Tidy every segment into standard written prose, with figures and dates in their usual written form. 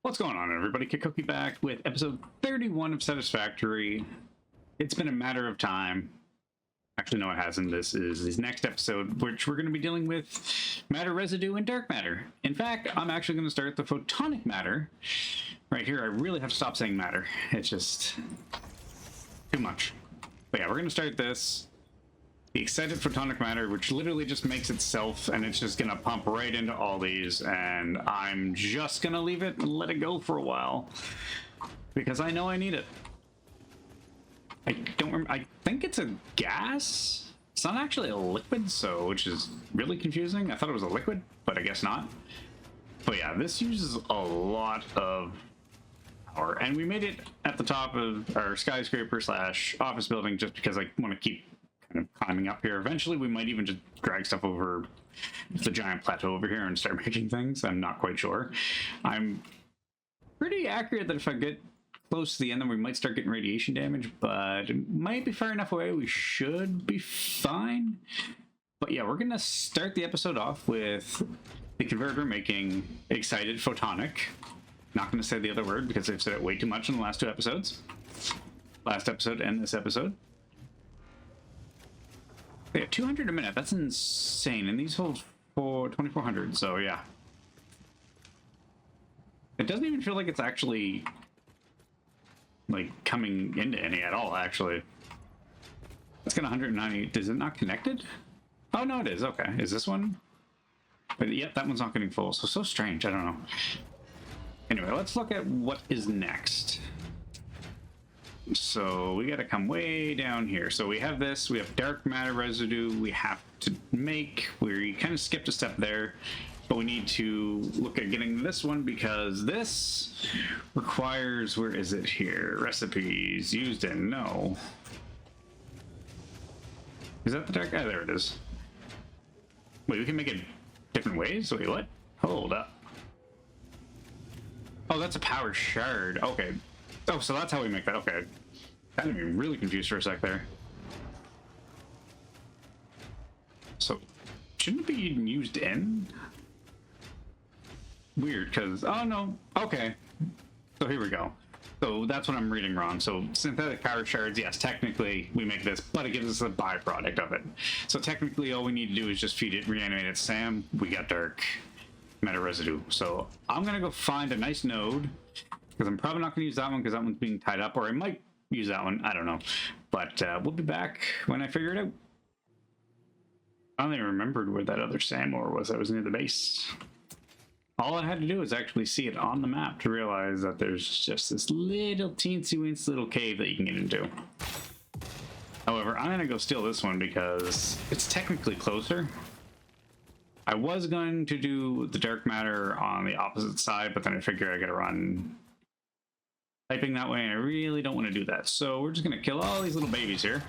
What's going on, everybody? Kikoki back with episode 31 of Satisfactory. It's been a matter of time. Actually, no, it hasn't. This is his next episode, which we're going to be dealing with matter residue and dark matter. In fact, I'm actually going to start the photonic matter. Right here, I really have to stop saying matter. It's just too much. But yeah, we're going to start this. The excited photonic matter, which literally just makes itself, and it's just going to pump right into all these, and I'm just going to leave it and let it go for a while, because I know I need it. I don't remember, I think it's a gas? It's not actually a liquid, so, which is really confusing. I thought it was a liquid, but I guess not. But yeah, this uses a lot of power, and we made it at the top of our skyscraper slash office building just because I want to keep kind of climbing up here. Eventually we might even just drag stuff over the giant plateau over here and start making things. I'm not quite sure. I'm pretty accurate that if I get close to the end, then we might start getting radiation damage, but it might be far enough away we should be fine. But yeah, we're gonna start the episode off with the converter making excited photonic. Not gonna say the other word because I've said it way too much in the last two episodes. Last episode and this episode. Yeah, 200 a minute, that's insane, and these hold for 2400, so yeah. It doesn't even feel like it's actually like coming into any at all, actually. It's got 190. Is it not connected? Oh no, it is. Okay, is this one? But yep, that one's not getting full, so strange. I don't know. Anyway, let's look at what is next. So we got to come way down here. So we have this, we have dark matter residue we have to make. We kind of skipped a step there, but we need to look at getting this one because this requires, where is it here? Recipes, used in, no. Is that the dark? Oh, there it is. Wait, we can make it different ways? Wait, what? Hold up. Oh, that's a power shard. Okay. Oh, so that's how we make that. Okay. That made me really confused for a sec there. So, shouldn't it be used in? Weird, because... Oh, no. Okay. So here we go. So that's what I'm reading wrong. So synthetic power shards, yes, technically we make this, but it gives us a byproduct of it. So technically all we need to do is just feed it, reanimate it. Sam, we got dark matter residue. So I'm going to go find a nice node. Because I'm probably not going to use that one because that one's being tied up, or I might use that one. I don't know. But we'll be back when I figure it out. I only remembered where that other sand ore was. That was near the base. All I had to do was actually see it on the map to realize that there's just this little teensy-weensy little cave that you can get into. However, I'm going to go steal this one because it's technically closer. I was going to do the dark matter on the opposite side, but then I figured I got to run typing that way, and I really don't want to do that. So we're just going to kill all these little babies here.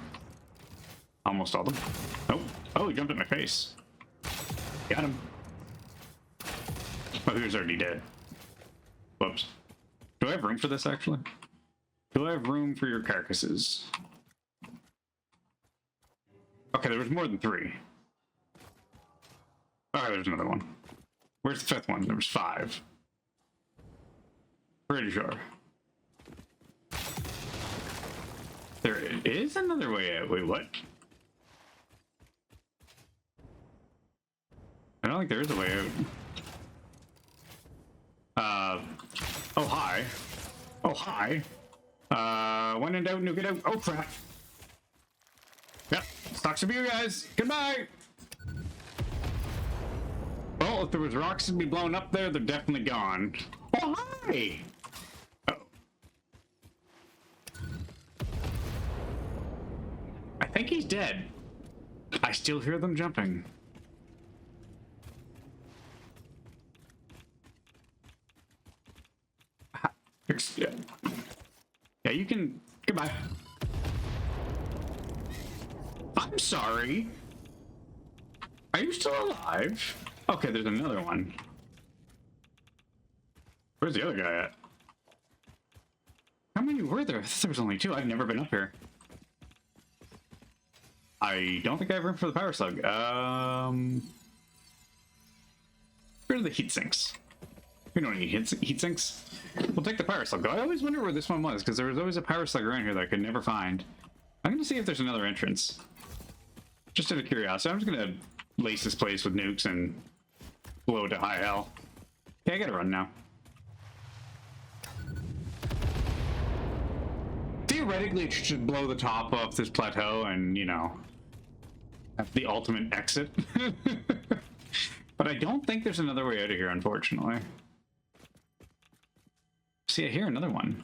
Almost all of them. Oh, oh, he jumped at my face. Got him. Oh, he was already dead. Whoops. Do I have room for this, actually? Do I have room for your carcasses? Okay, there was more than 3. Okay, there's another one. Where's the 5th one? There was 5. Pretty sure. There is another way out. Wait, what? I don't think there is a way out. Oh, hi. Oh, hi. When in doubt, nuke it out. Oh, crap. Yep, stocks of you guys. Goodbye. Well, if there was rocks to be blown up there, they're definitely gone. Oh, hi. I think he's dead. I still hear them jumping. Yeah, you can... Goodbye. I'm sorry. Are you still alive? Okay, there's another one. Where's the other guy at? How many were there? I thought there was only 2. I've never been up here. I don't think I have room for the power slug. Where are the heat sinks? We don't need heat sinks. We'll take the power slug. I always wonder where this one was, because there was always a power slug around here that I could never find. I'm going to see if there's another entrance. Just out of curiosity, I'm just going to lace this place with nukes and blow it to high hell. Okay, I gotta run now. Theoretically, it should blow the top off this plateau and, you know, have the ultimate exit. But I don't think there's another way out of here, unfortunately. See, I hear another one.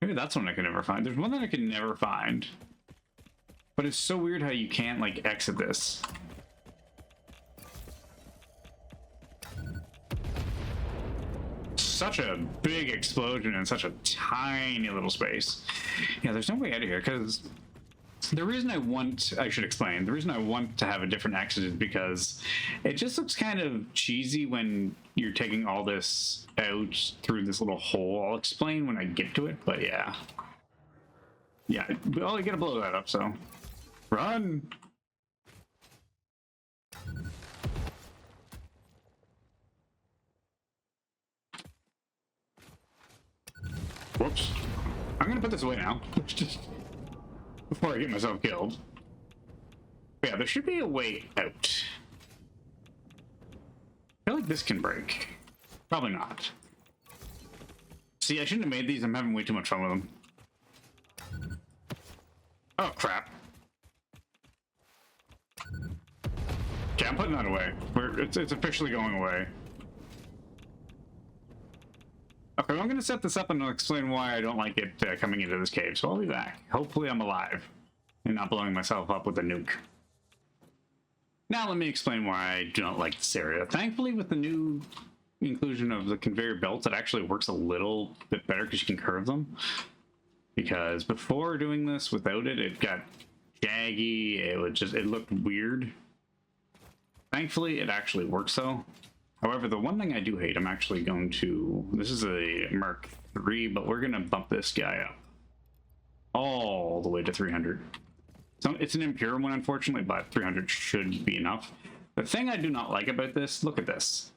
Maybe that's one I can never find. There's one that I can never find. But it's so weird how you can't, like, exit this. Such a big explosion in such a tiny little space. Yeah, there's no way out of here, because the reason I should explain, the reason I want to have a different exit is because it just looks kind of cheesy when you're taking all this out through this little hole. I'll explain when I get to it, but yeah. Yeah, well, you gotta blow that up, so. Run! Whoops. I'm gonna put this away now. Just before I get myself killed. Yeah, there should be a way out. I feel like this can break. Probably not. See, I shouldn't have made these. I'm having way too much fun with them. Oh, crap. Okay, I'm putting that away. It's officially going away. Okay, well, I'm going to set this up and I'll explain why I don't like it coming into this cave. So I'll be back. Hopefully I'm alive and not blowing myself up with a nuke. Now let me explain why I do not like this area. Thankfully, with the new inclusion of the conveyor belts, it actually works a little bit better because you can curve them. Because before doing this without it, it got jaggy. It looked weird. Thankfully, it actually works though. However, the one thing I do hate, I'm actually going to... This is a Mark III, but we're going to bump this guy up. All the way to 300. So it's an impure one, unfortunately, but 300 should be enough. The thing I do not like about this, look at this.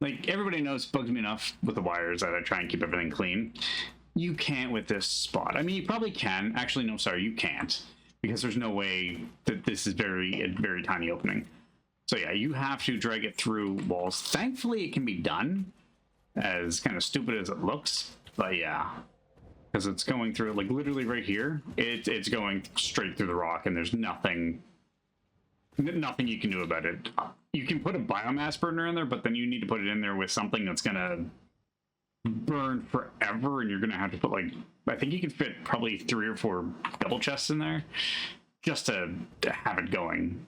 Like, everybody knows it bugs me enough with the wires that I try and keep everything clean. You can't with this spot. I mean, you probably can. Actually, no, sorry, you can't. Because there's no way that this is a very tiny opening. So yeah, you have to drag it through walls. Thankfully, it can be done, as kind of stupid as it looks. But yeah, because it's going through, like, literally right here. It's going straight through the rock, and there's nothing you can do about it. You can put a biomass burner in there, but then you need to put it in there with something that's gonna burn forever, and you're gonna have to put, like, I think you can fit probably 3 or 4 double chests in there just to have it going.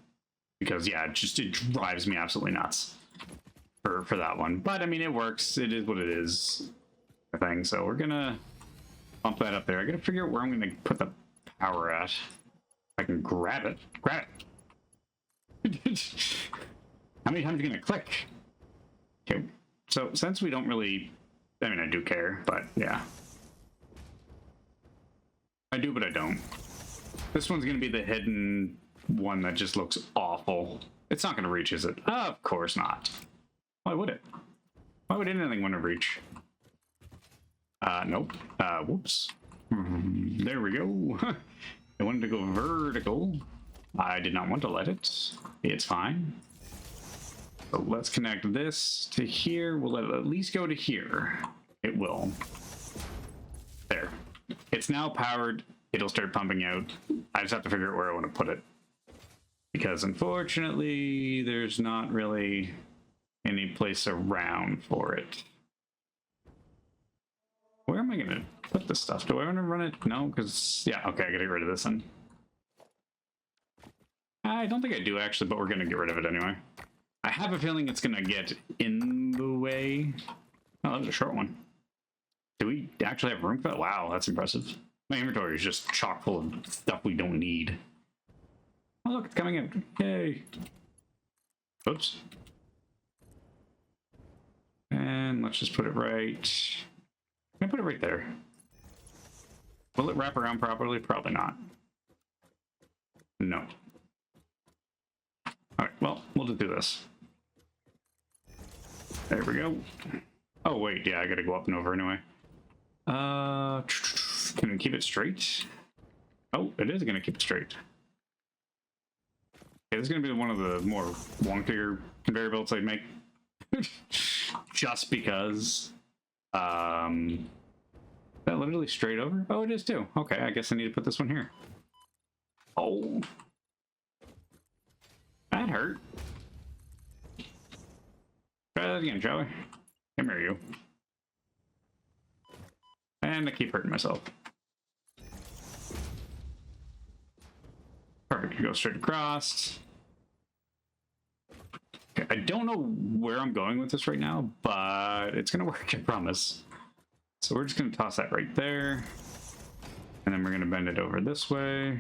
Because yeah, it drives me absolutely nuts for that one. But I mean, it works. It is what it is, I think. So we're gonna bump that up there. I gotta figure out where I'm gonna put the power at. I can grab it. Grab it. How many times are you gonna click? Okay. So since we don't really, I mean, I do care, but yeah, I do, but I don't. This one's gonna be the hidden one that just looks awful. It's not going to reach, is it? Of course not. Why would it? Why would anything want to reach? Nope. Whoops. There we go. I wanted to go vertical. I did not want to let it. It's fine. So let's connect this to here. We'll let it at least go to here. It will. There. It's now powered. It'll start pumping out. I just have to figure out where I want to put it. Because unfortunately, there's not really any place around for it. Where am I going to put this stuff? Do I want to run it? No, because, yeah, okay, I got to get rid of this one. I don't think I do, actually, but we're going to get rid of it anyway. I have a feeling it's going to get in the way. Oh, that was a short one. Do we actually have room for that? Wow, that's impressive. My inventory is just chock full of stuff we don't need. Oh, look, it's coming out. Yay. Oops. And let's just put it right... Can I put it right there? Will it wrap around properly? Probably not. No. Alright, well, we'll just do this. There we go. Oh, wait, yeah, I gotta go up and over anyway. Can we keep it straight? Oh, it is gonna keep it straight. Okay, this is gonna be one of the more wonkier conveyor belts I'd make. Just because. Is that literally straight over? Oh, it is too. Okay, I guess I need to put this one here. Oh. That hurt. Try that again, shall we? Come here, you. And I keep hurting myself. Perfect, you go straight across. Okay, I don't know where I'm going with this right now, but it's gonna work, I promise. So we're just gonna toss that right there. And then we're gonna bend it over this way.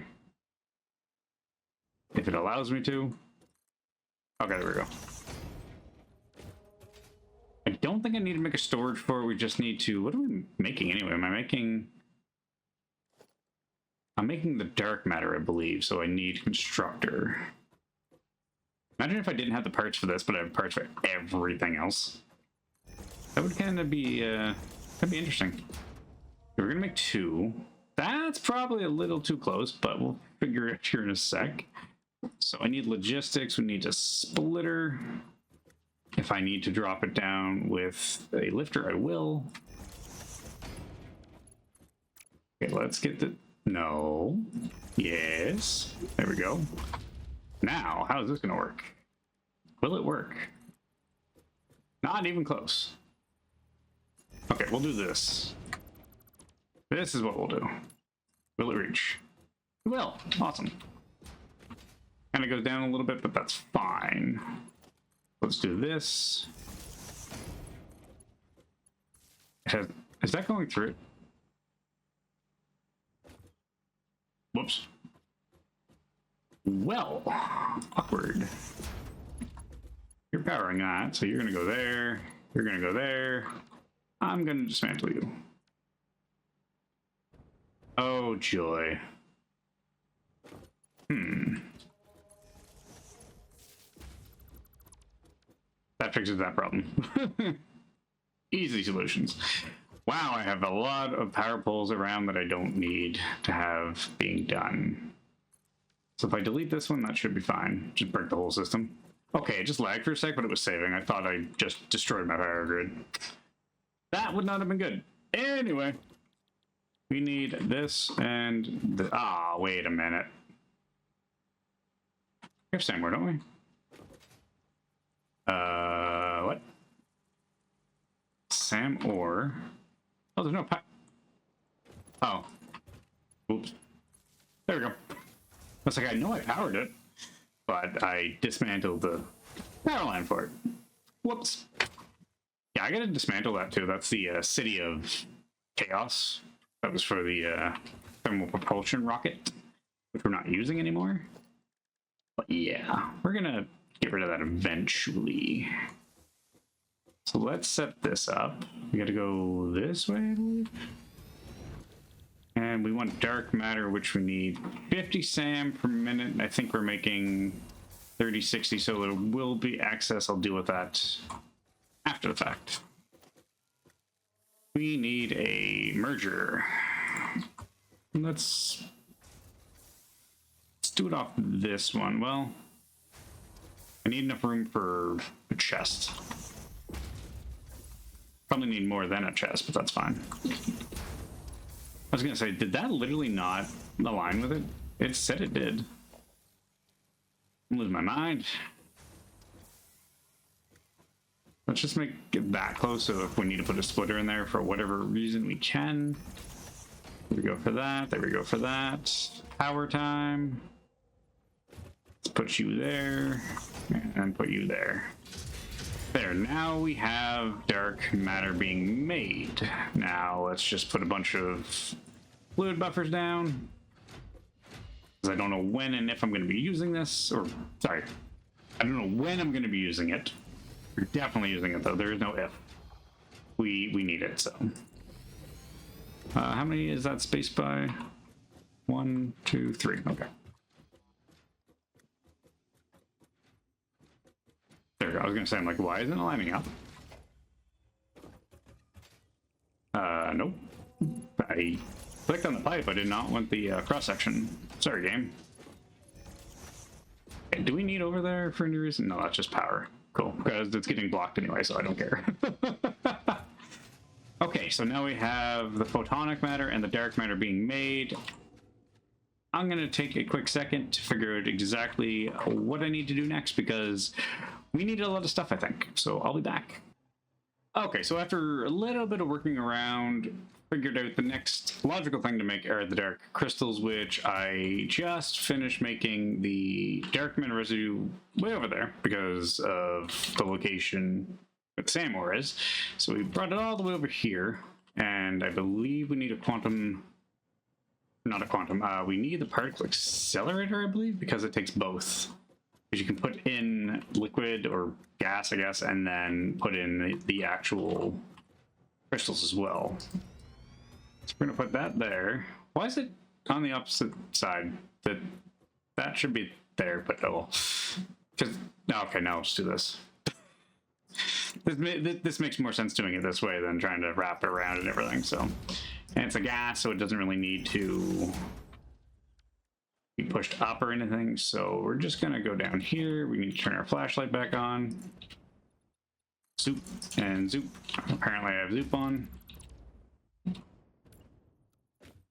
If it allows me to. Okay, there we go. I don't think I need to make a storage for it. We just need to... What are we making anyway? Am I making... I'm making the dark matter, I believe, so I need constructor. Imagine if I didn't have the parts for this, but I have parts for everything else. That would kind of be, that'd be interesting. Okay, we're gonna make 2. That's probably a little too close, but we'll figure it here in a sec. So I need logistics, we need a splitter. If I need to drop it down with a lifter, I will. Okay, let's get the... No. Yes. There we go. Now, how is this going to work? Will it work? Not even close. Okay, we'll do this. This is what we'll do. Will it reach? It will. Awesome. Kind of goes down a little bit, but that's fine. Let's do this. Is that going through it? Whoops. Well, awkward. You're powering that, so you're gonna go there. You're gonna go there. I'm gonna dismantle you. Oh, joy. That fixes that problem. Easy solutions. Wow, I have a lot of power poles around that I don't need to have being done. So if I delete this one, that should be fine. Just break the whole system. Okay, it just lagged for a sec, but it was saving. I thought I just destroyed my power grid. That would not have been good. Anyway, we need this and the... Ah, wait a minute. We have somewhere, don't we? What? Sam ore. Oh, there's no power. Oh. Oops. There we go. I was like, I know I powered it, but I dismantled the power line for it. Whoops. Yeah, I gotta dismantle that too. That's the City of Chaos. That was for the thermal propulsion rocket, which we're not using anymore. But yeah, we're gonna get rid of that eventually. So let's set this up. We gotta go this way, I believe. And we want dark matter, which we need 50 SAM per minute. I think we're making 30, 60, so there will be access. I'll deal with that after the fact. We need a merger. Let's do it off this one. Well, I need enough room for a chest. Probably need more than a chest, but that's fine. I was gonna say, did that literally not align with it? It said it did. I'm losing my mind. Let's just make it that close, so if we need to put a splitter in there for whatever reason, we can. There we go for that. There we go for that. Power time. Let's put you there, and put you there. There, now we have dark matter being made. Now let's just put a bunch of fluid buffers down. Because I don't know when and if I'm going to be using this, or, sorry, I don't know when I'm going to be using it. We're definitely using it though, there is no if. We need it, so. How many is that spaced by? 1, 2, 3, okay. There we go. I was gonna say, I'm like, why isn't it lining up? Nope. I clicked on the pipe. I did not want the cross-section. Sorry, game. Okay, do we need over there for any reason? No, that's just power. Cool, because it's getting blocked anyway, so I don't care. Okay, so now we have the photonic matter and the dark matter being made. I'm going to take a quick second to figure out exactly what I need to do next, because we need a lot of stuff, I think. So I'll be back. Okay, so after a little bit of working around, figured out the next logical thing to make are the dark crystals, which I just finished making the dark matter residue way over there because of the location where the SAM ore is. So we brought it all the way over here, and I believe we need a quantum, not a quantum, we need the particle accelerator, I believe, because it takes both. Because you can put in liquid or gas, I guess, and then put in the actual crystals as well. So we're gonna put that there. Why is it on the opposite side? That should be there, but oh, because okay, now let's do this. This makes more sense doing it this way than trying to wrap it around and everything. So, and it's a gas, so it doesn't really need to be pushed up or anything. So we're just gonna go down here. We need to turn our flashlight back on. Zoop and zoop. Apparently, I have zoop on.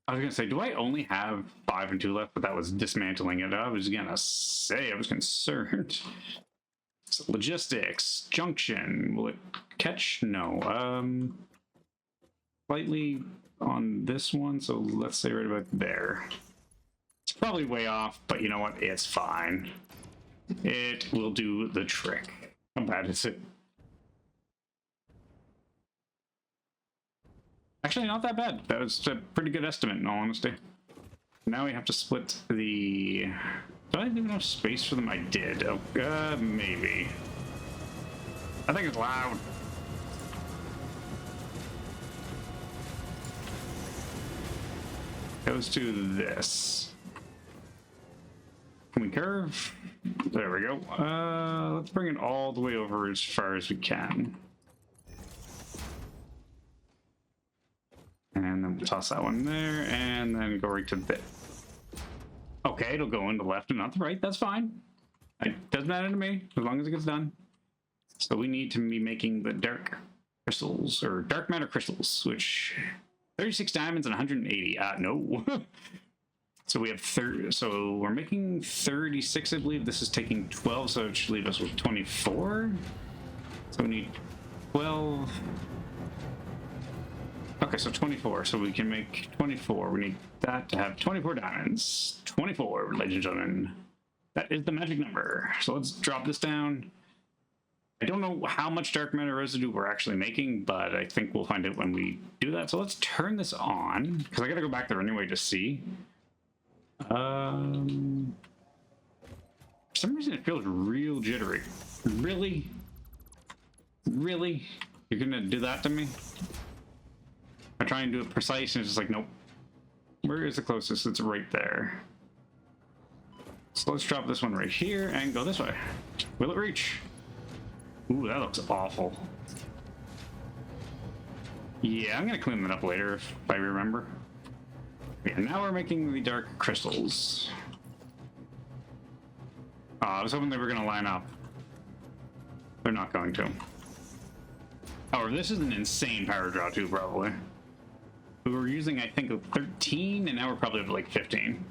I was gonna say, do I only have 5 and 2 left? But that was dismantling it. I was gonna say, I was concerned. So logistics, junction, will it catch? No. Slightly on this one, so let's say right about there. It's probably way off, but you know what? It's fine. It will do the trick. How bad is it? Actually, not that bad. That was a pretty good estimate, in all honesty. Now we have to split the... Do I have enough space for them? I did. Oh, maybe. I think it's loud. Goes to this. Can we curve? There we go. Let's bring it all the way over as far as we can. And then we'll toss that one there, and then go right to this. Okay, it'll go in the left and not the right. That's fine. It doesn't matter to me, as long as it gets done. So we need to be making the dark crystals, or dark matter crystals, which 36 diamonds and 180. No. So we have so we're making 36, I believe. This is taking 12, so it should leave us with 24. So we need 12. Okay, so 24. So we can make 24. We need that to have 24 diamonds. 24, ladies and gentlemen. That is the magic number. So let's drop this down. I don't know how much dark matter residue we're actually making, but I think we'll find out when we do that. So let's turn this on, because I gotta go back there anyway to see. For some reason it feels real jittery. Really? Really? You're gonna do that to me? I try and do it precise and it's just like, nope. Where is the closest? It's right there. So let's drop this one right here and go this way. Will it reach? Ooh, that looks awful. Yeah, I'm gonna clean that up later if I remember. Yeah, now we're making the dark crystals. I was hoping they were gonna line up. They're not going to. Oh, this is an insane power draw too, probably. We were using, I think, 13, and now we're probably up to like 15.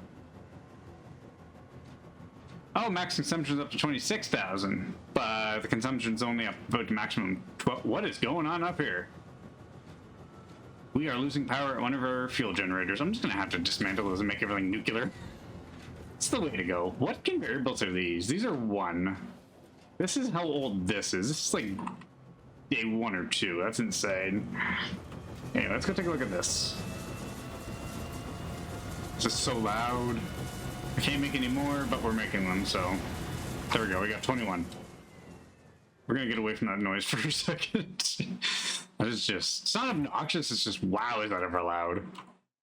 Oh, max consumption's up to 26,000, but the consumption's only up about to maximum 12. What is going on up here? We are losing power at one of our fuel generators. I'm just gonna have to dismantle those and make everything nuclear. It's the way to go. What conveyor-belts are these? These are 1. This is how old this is. This is like day 1 or 2. That's insane. Hey, let's go take a look at this. It's just so loud. I can't make any more, but we're making them, so there we go. We got 21. We're gonna get away from that noise for a second. That is just, it's not obnoxious, it's just, wow, is that ever loud?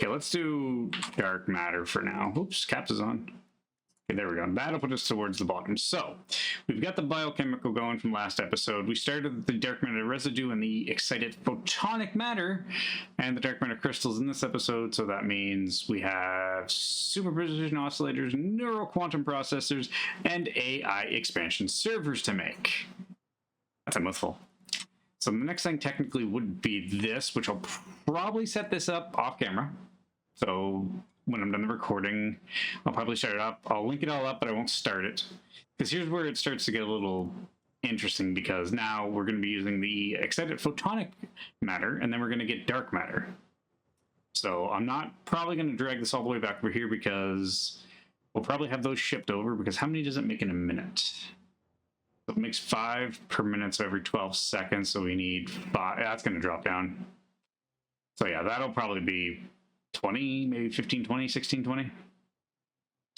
Okay, let's do dark matter for now. Oops, caps is on. Okay, there we go. That'll put us towards the bottom. So we've got the biochemical going from last episode. We started with the dark matter residue and the excited photonic matter and the dark matter crystals in this episode. So that means we have super precision oscillators, neural quantum processors, and AI expansion servers to make. That's a mouthful. So the next thing technically would be this, which I'll probably set this up off camera. So when I'm done the recording, I'll probably start it up. I'll link it all up, but I won't start it. Because here's where it starts to get a little interesting, because now we're going to be using the excited photonic matter, and then we're going to get dark matter. So I'm not probably going to drag this all the way back over here, because we'll probably have those shipped over, because how many does it make in a minute? So it makes 5 per minute, so every 12 seconds, so we need 5. That's going to drop down. So yeah, that'll probably be 20, maybe 15, 20, 16, 20.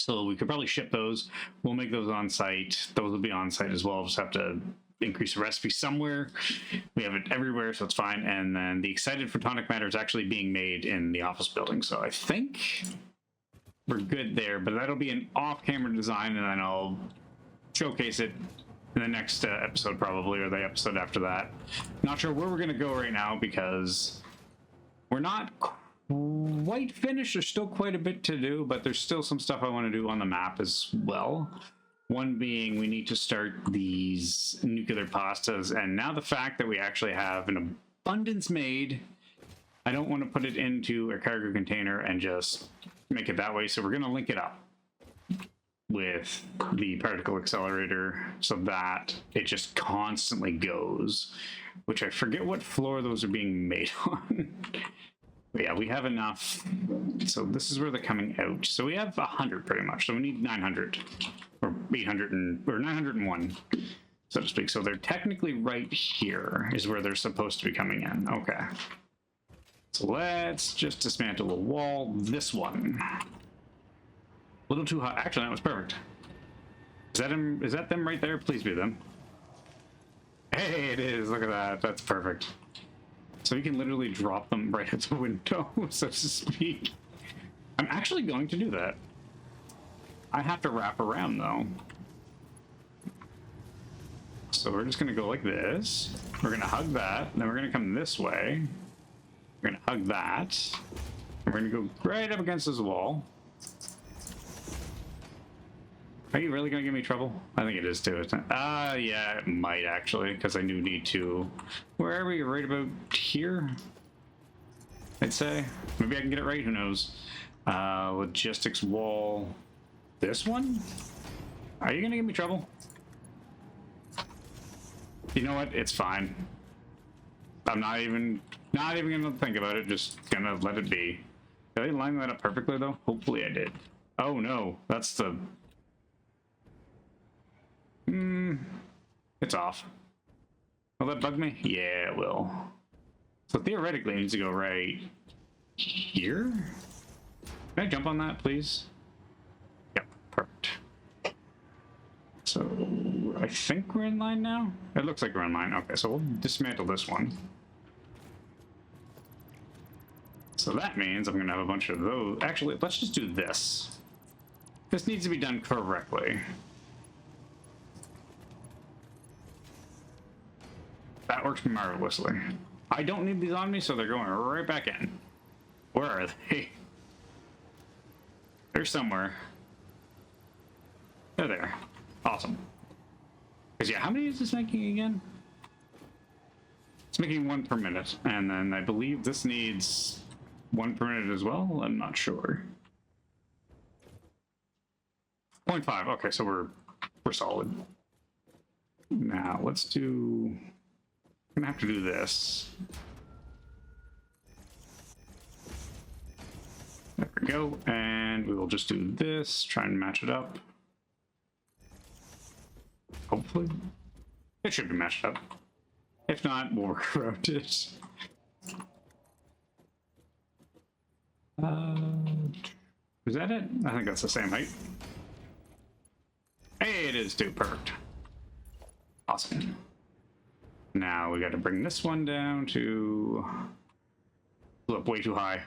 So we could probably ship those. We'll make those on site. Those will be on site as well. Just have to increase the recipe somewhere. We have it everywhere, so it's fine. And then the excited photonic matter is actually being made in the office building. So I think we're good there, but that'll be an off-camera design, and then I'll showcase it in the next episode probably, or the episode after that. Not sure where we're going to go right now, because we're not quite finished. There's still quite a bit to do, but there's still some stuff I want to do on the map as well. One being, we need to start these nuclear pastas, and now the fact that we actually have an abundance made, I don't want to put it into a cargo container and just make it that way, so we're going to link it up with the particle accelerator so that it just constantly goes, which I forget what floor those are being made on. But yeah, we have enough. So this is where they're coming out. So we have 100 pretty much. So we need 900 or 800 or 901, so to speak. So they're technically right here is where they're supposed to be coming in. Okay. So let's just dismantle a wall. This one. A little too hot. Actually, that was perfect. Is that him? Is that them right there? Please be them. Hey, it is. Look at that. That's perfect. So you can literally drop them right at the window, so to speak. I'm actually going to do that. I have to wrap around, though. So we're just going to go like this. We're going to hug that. Then we're going to come this way. We're going to hug that. And we're going to go right up against this wall. Are you really going to give me trouble? I think it is too, isn't it? Yeah, it might actually, because I do need to... Where are we? Right about here? I'd say. Maybe I can get it right, who knows? Logistics wall... This one? Are you going to give me trouble? You know what? It's fine. I'm not even going to think about it, just going to let it be. Did I line that up perfectly, though? Hopefully I did. Oh, no. That's the... It's off. Will that bug me? Yeah, it will. So theoretically, it needs to go right here. Can I jump on that, please? Yep, perfect. So I think we're in line now. It looks like we're in line. Okay, so we'll dismantle this one. So that means I'm going to have a bunch of those. Actually, let's just do this. This needs to be done correctly. That works marvelously. I don't need these on me, so they're going right back in. Where are they? They're somewhere. They're there. Awesome. Because yeah, how many is this making again? It's making 1 per minute, and then I believe this needs 1 per minute as well. I'm not sure. 0.5. Okay, so we're solid. Now let's do. I'm gonna have to do this. There we go, and we will just do this, try and match it up. Hopefully. It should be matched up. If not, we'll work around it. Is that it? I think that's the same height. Hey, it is too. Perfect. Awesome. Now we got to bring this one down to... Look, way too high.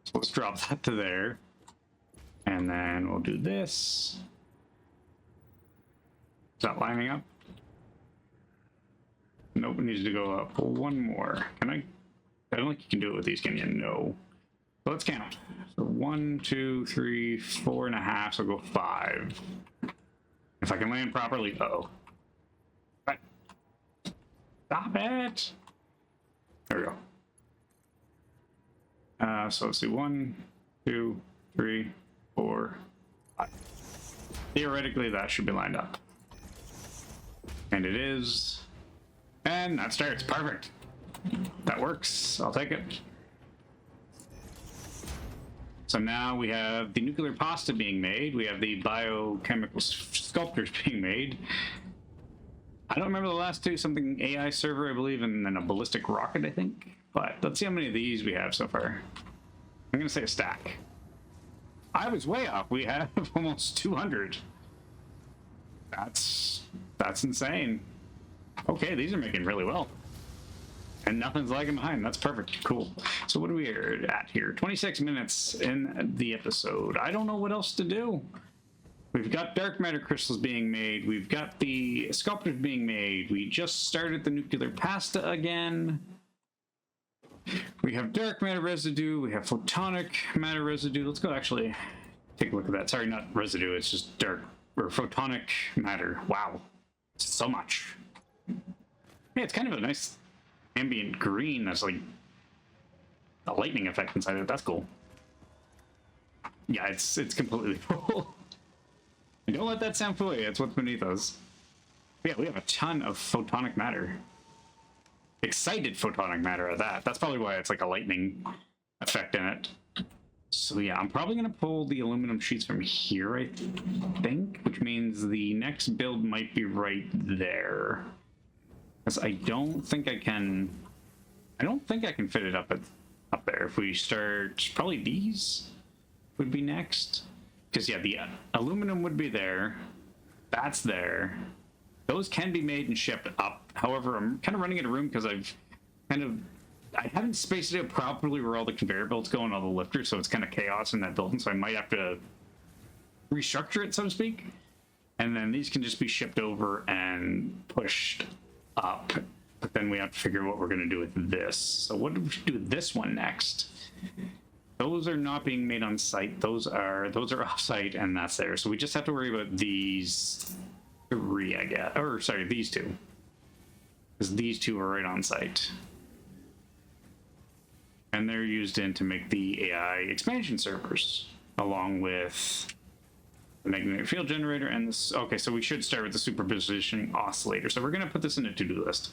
So let's drop that to there. And then we'll do this. Is that lining up? Nope, it needs to go up one more. Can I? I don't think you can do it with these, can you? No. So let's count. So 1, 2, 3, 4.5. So go 5. If I can land properly. Uh-oh. Right. Stop it. There we go. So let's do 1, 2, 3, 4, 5. Theoretically, that should be lined up. And it is. And that starts. Perfect. That works. I'll take it. So now we have the nuclear pasta being made. We have the biochemical sculptures being made. I don't remember the last two. Something AI server, I believe, and then a ballistic rocket, I think. But let's see how many of these we have so far. I'm going to say a stack. I was way off. We have almost 200. That's insane. Okay, these are making really well. And nothing's lagging behind. That's perfect. Cool. So what are we at here? 26 minutes in the episode. I don't know what else to do. We've got dark matter crystals being made. We've got the sculptures being made. We just started the nuclear pasta again. We have dark matter residue. We have photonic matter residue. Let's go actually take a look at that. Sorry, not residue. It's just dark or photonic matter. Wow. So much. Hey, it's kind of a nice ambient green. That's like a lightning effect inside of it. That's cool. Yeah, it's completely full. Don't let that sound fool you. It's what's beneath us. Yeah, we have a ton of photonic matter. Excited photonic matter at that. That's probably why it's like a lightning effect in it. So yeah, I'm probably going to pull the aluminum sheets from here, I think, which means the next build might be right there. Because I don't think I can fit it up there. If we start, probably these would be next. Because yeah, the aluminum would be there. That's there. Those can be made and shipped up. However, I'm kind of running out of room because I haven't spaced it out properly where all the conveyor belts go and all the lifters, so it's kind of chaos in that building. So I might have to restructure it, so to speak. And then these can just be shipped over and pushed up. But then we have to figure out what we're going to do with this. So what do we do with this one next? Those are not being made on site. Those are off site, and that's there. So we just have to worry about these 3, I guess. Or sorry, these 2. Because these 2 are right on site. And they're used to make the AI expansion servers, along with the magnetic field generator and this. Okay, so we should start with the superposition oscillator. So we're going to put this in a to-do list.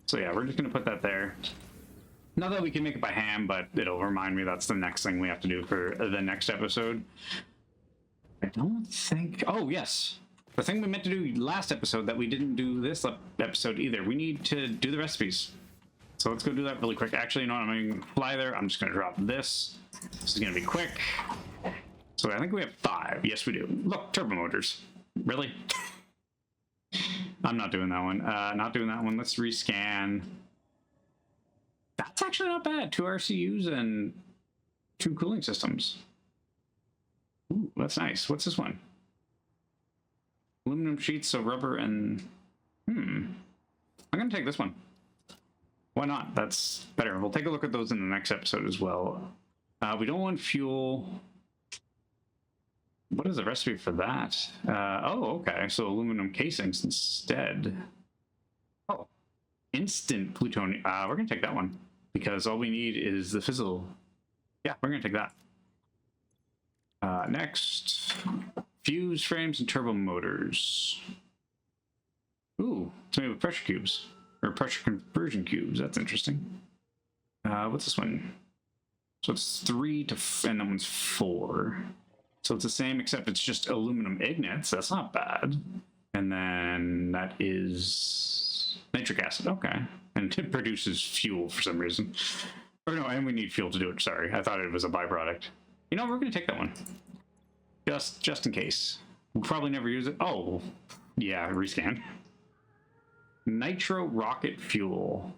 So yeah, we're just going to put that there. Not that we can make it by hand, but it'll remind me that's the next thing we have to do for the next episode. I don't think... Oh, yes. The thing we meant to do last episode that we didn't do this episode either. We need to do the recipes. So let's go do that really quick. Actually, you know what? I'm going to fly there. I'm just going to drop this. This is going to be quick. So I think we have 5. Yes, we do. Look, turbo motors. Really? I'm not doing that one. Not doing that one. Let's rescan. That's actually not bad. 2 RCUs and 2 cooling systems. Ooh, that's nice. What's this one? Aluminum sheets, so rubber and... I'm going to take this one. Why not? That's better. We'll take a look at those in the next episode as well. We don't want fuel. What is the recipe for that? Oh, okay. So aluminum casings instead. Oh, instant plutonium. We're going to take that one because all we need is the fizzle. Yeah, we're going to take that. Next, fuse frames and turbo motors. Ooh, it's made with pressure cubes. Or pressure conversion cubes. That's interesting. What's this one? So it's 3 to... and that one's 4. So it's the same, except it's just aluminum ignits. That's not bad. And then that is nitric acid. Okay. And it produces fuel for some reason. Or no, and we need fuel to do it. Sorry. I thought it was a byproduct. You know, we're going to take that one. Just in case. We'll probably never use it. Oh, yeah, rescan. Nitro rocket fuel.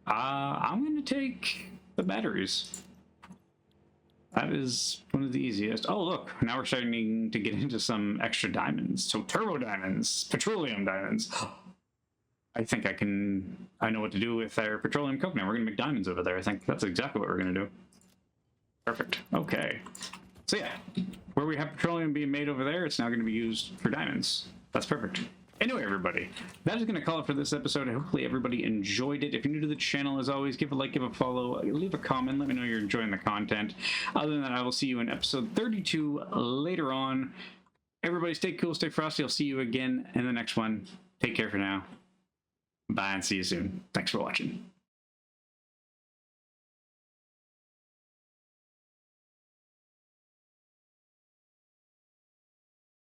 I'm going to take the batteries. That is one of the easiest. Oh, look, now we're starting to get into some extra diamonds. So turbo diamonds, petroleum diamonds. I think I know what to do with our petroleum coke now. We're going to make diamonds over there. I think that's exactly what we're going to do. Perfect. Okay. So yeah, where we have petroleum being made over there, it's now going to be used for diamonds. That's perfect. Anyway, everybody, that is going to call it for this episode. Hopefully everybody enjoyed it. If you're new to the channel, as always, give a like, give a follow, leave a comment, let me know you're enjoying the content. Other than that, I will see you in episode 32 later on. Everybody stay cool, stay frosty. I'll see you again in the next one. Take care for now. Bye and see you soon. Thanks for watching.